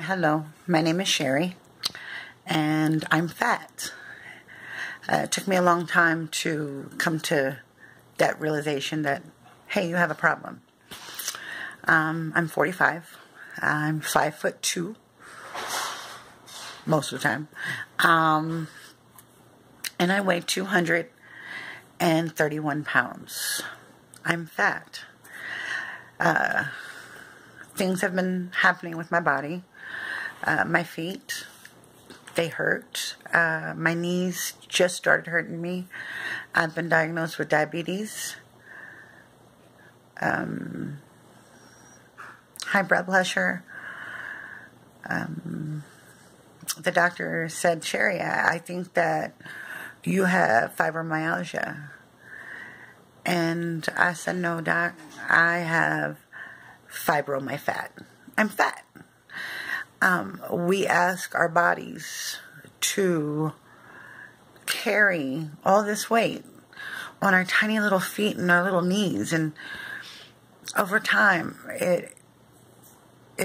Hello, my name is Sherry, and I'm fat. It took me a long time to come to that realization that, hey, you have a problem. I'm 45. I'm 5'2", most of the time. And I weigh 231 pounds. I'm fat. Things have been happening with my body. My feet, they hurt. My knees just started hurting me. I've been diagnosed with diabetes, high blood pressure. The doctor said, Sherry, I think that you have fibromyalgia. And I said, no, doc, I have fat. I'm fat. We ask our bodies to carry all this weight on our tiny little feet and our little knees, and over time it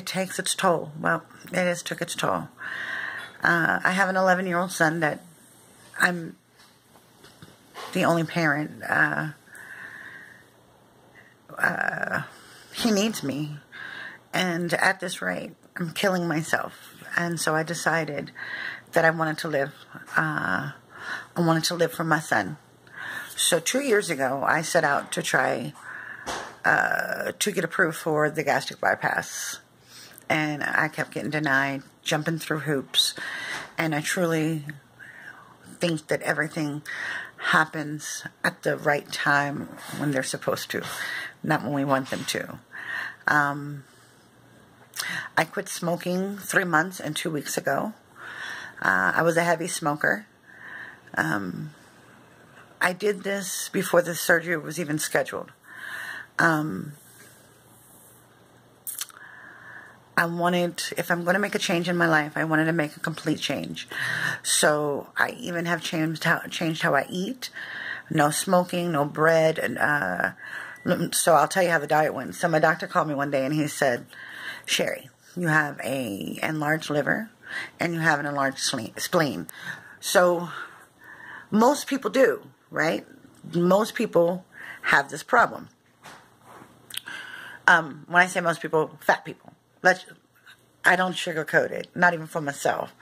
takes its toll. Well, it has took its toll. I have an 11-year-old son that I'm the only parent. He needs me, and at this rate I'm killing myself. And so I decided that I wanted to live. I wanted to live for my son. So 2 years ago, I set out to try to get approved for the gastric bypass. And I kept getting denied, jumping through hoops. And I truly think that everything happens at the right time when they're supposed to, not when we want them to. I quit smoking 3 months and 2 weeks ago. I was a heavy smoker. I did this before the surgery was even scheduled. I wanted, if I'm going to make a change in my life, I wanted to make a complete change. So I even have changed how I eat. No smoking, no bread. And so I'll tell you how the diet went. So my doctor called me one day and he said, Sherry, you have an enlarged liver and you have an enlarged spleen. So most people do, right? Most people have this problem. When I say most people, fat people. I don't sugarcoat it, not even for myself.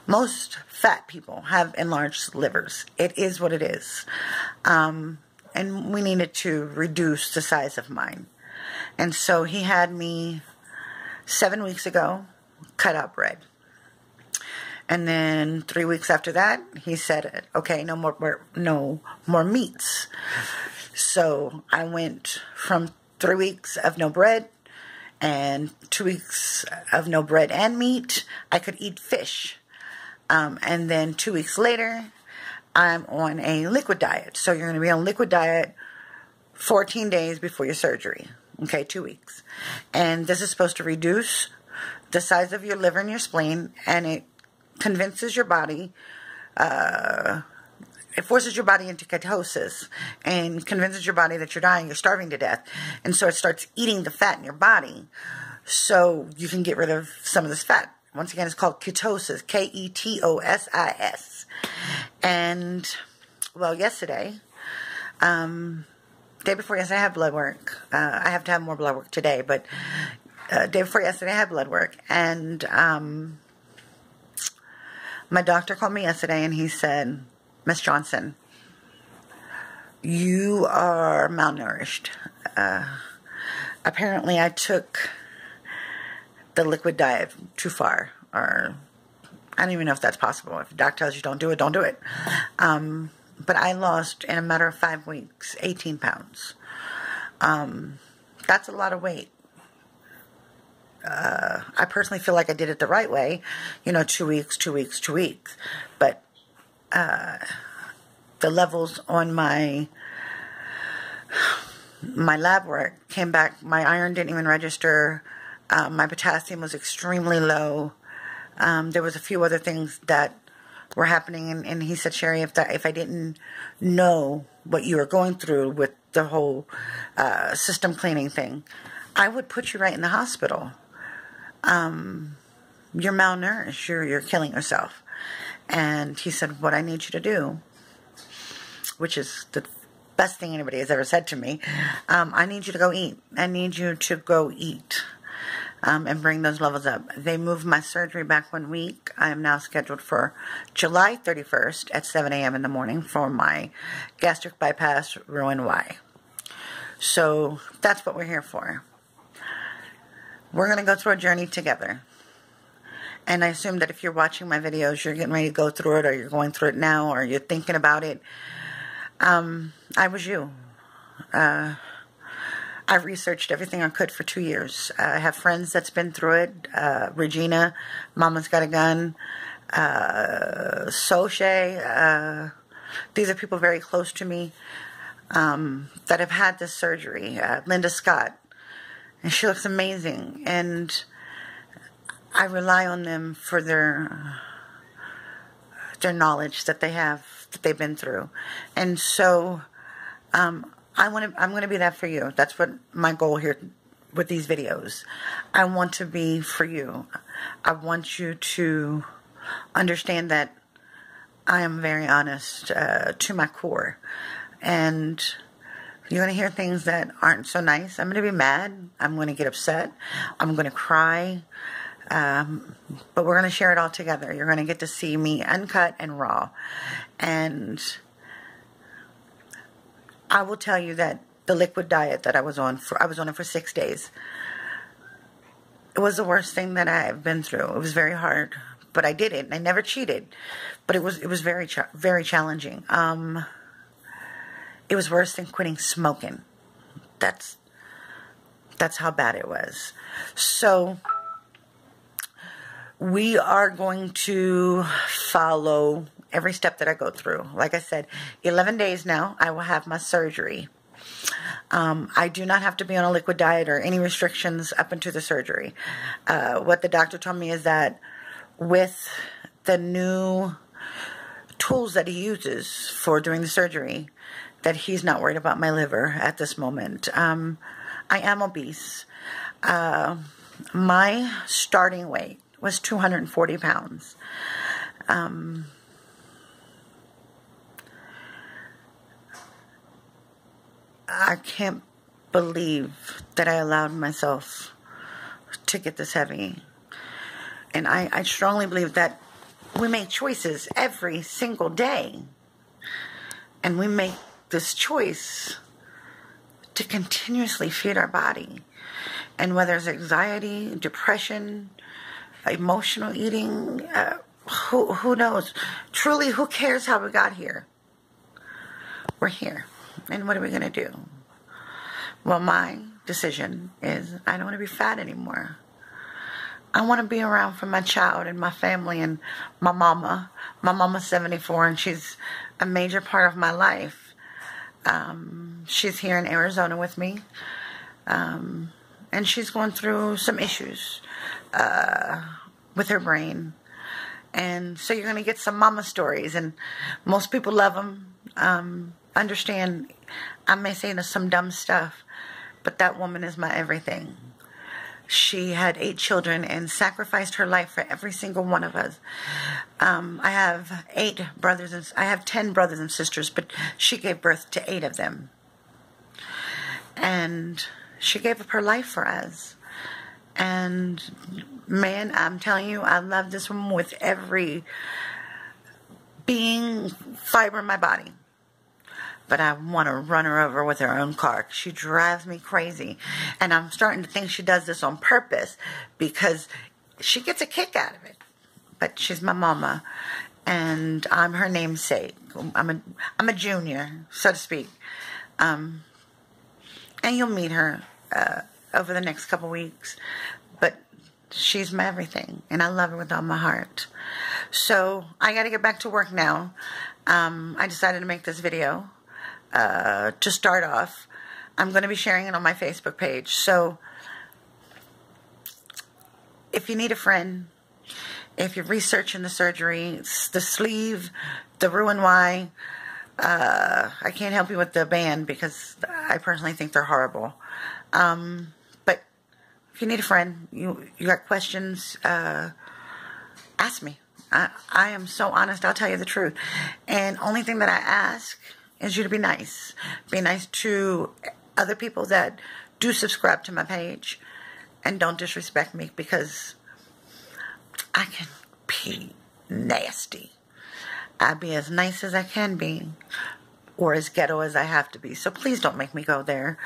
Most fat people have enlarged livers. It is what it is. And we needed to reduce the size of mine. And so he had me 7 weeks ago cut out bread. And then 3 weeks after that, he said, okay, no more meats. So I went from 3 weeks of no bread and 2 weeks of no bread and meat. I could eat fish. And then 2 weeks later, I'm on a liquid diet. So you're going to be on a liquid diet 14 days before your surgery. Okay, 2 weeks. And this is supposed to reduce the size of your liver and your spleen, and it convinces your body, it forces your body into ketosis and convinces your body that you're dying, you're starving to death. And so it starts eating the fat in your body so you can get rid of some of this fat. Once again, it's called ketosis, K-E-T-O-S-I-S. And, well, yesterday, day before yesterday, I had blood work. I have to have more blood work today, but day before yesterday, I had blood work. And my doctor called me yesterday, and he said, Miss Johnson, you are malnourished. Apparently, I took the liquid diet too far. Or I don't even know if that's possible. If the doctor tells you don't do it, don't do it. But I lost, in a matter of 5 weeks, 18 pounds. That's a lot of weight. I personally feel like I did it the right way. 2 weeks, 2 weeks, 2 weeks. But the levels on my lab work came back. My iron didn't even register. My potassium was extremely low. There was a few other things that were happening, and he said, Sherry, if I didn't know what you were going through with the whole system cleaning thing, I would put you right in the hospital. you're malnourished, you're killing yourself. And he said, what I need you to do, which is the best thing anybody has ever said to me, I need you to go eat. I need you to go eat and bring those levels up. They moved my surgery back 1 week. I am now scheduled for July 31st at 7 a.m. in the morning for my gastric bypass Roux-en-Y. So that's what we're here for. We're going to go through a journey together. And I assume that if you're watching my videos, you're getting ready to go through it, or you're going through it now, or you're thinking about it. I was you. I researched everything I could for 2 years. I have friends that's been through it. Regina, Mama's Got a Gun, Soche. These are people very close to me that have had this surgery. Linda Scott. And she looks amazing. And I rely on them for their knowledge that they have, that they've been through. And so I'm going to be that for you. That's what my goal here with these videos. I want to be for you. I want you to understand that I am very honest to my core. And you're going to hear things that aren't so nice. I'm going to be mad. I'm going to get upset. I'm going to cry. But we're going to share it all together. You're going to get to see me uncut and raw. And I will tell you that the liquid diet that I was on it for 6 days. It was the worst thing that I've been through. It was very hard, but I did it. I never cheated, but it was very challenging. It was worse than quitting smoking. That's how bad it was. So we are going to follow every step that I go through. Like I said, 11 days now, I will have my surgery. I do not have to be on a liquid diet or any restrictions up into the surgery. What the doctor told me is that with the new tools that he uses for doing the surgery, that he's not worried about my liver at this moment. I am obese. My starting weight was 240 pounds. I can't believe that I allowed myself to get this heavy. And I strongly believe that we make choices every single day. And we make this choice to continuously feed our body. And whether it's anxiety, depression, emotional eating, who knows? Truly, who cares how we got here? We're here. And what are we going to do? Well, my decision is I don't want to be fat anymore. I want to be around for my child and my family and my mama. My mama's 74 and she's a major part of my life. She's here in Arizona with me. And she's going through some issues with her brain. And so you're going to get some mama stories. And most people love them. Understand, I may say some dumb stuff, but that woman is my everything. She had 8 children and sacrificed her life for every single one of us. I have 10 brothers and sisters, but she gave birth to 8 of them. And she gave up her life for us. And man, I'm telling you, I love this woman with every being, fiber in my body. But I want to run her over with her own car. She drives me crazy. And I'm starting to think she does this on purpose because she gets a kick out of it. But she's my mama. And I'm her namesake. I'm a junior, so to speak. And you'll meet her over the next couple weeks. But she's my everything. And I love her with all my heart. So I got to get back to work now. I decided to make this video. To start off, I'm going to be sharing it on my Facebook page. So if you need a friend, if you're researching the surgery, the sleeve, the Roux-en-Y, I can't help you with the band because I personally think they're horrible. But if you need a friend, you got questions, ask me. I am so honest. I'll tell you the truth. And only thing that I ask is you to be nice. Be nice to other people that do subscribe to my page, and don't disrespect me, because I can be nasty. I be as nice as I can be, or as ghetto as I have to be. So please don't make me go there.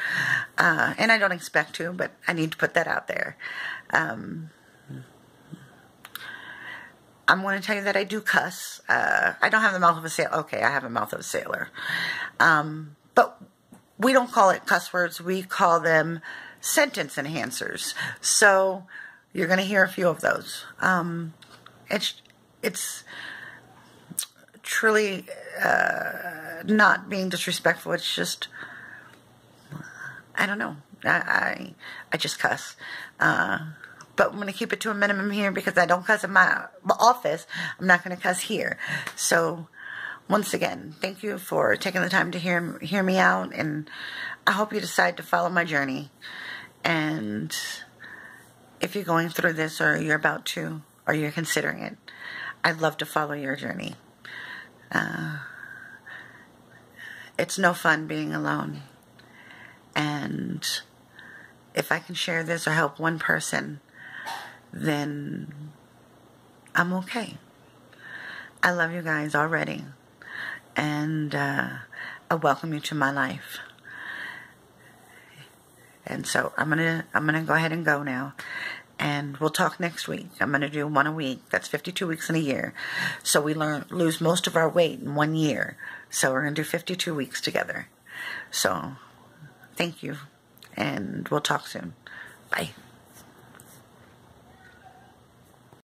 And I don't expect to, but I need to put that out there. I'm going to tell you that I do cuss. I don't have the mouth of a sailor. Okay, I have a mouth of a sailor. But we don't call it cuss words. We call them sentence enhancers. So you're going to hear a few of those. It's truly not being disrespectful. It's just, I don't know. I just cuss. But I'm going to keep it to a minimum here, because I don't cuss in my office. I'm not going to cuss here. So, once again, thank you for taking the time to hear me out. And I hope you decide to follow my journey. And if you're going through this, or you're about to, or you're considering it, I'd love to follow your journey. It's no fun being alone. And if I can share this or help one person, then I'm okay. I love you guys already, and I welcome you to my life. And so I'm gonna go ahead and go now, and we'll talk next week. I'm gonna do one a week. That's 52 weeks in a year. So we lose most of our weight in 1 year. So we're gonna do 52 weeks together. So thank you, and we'll talk soon. Bye.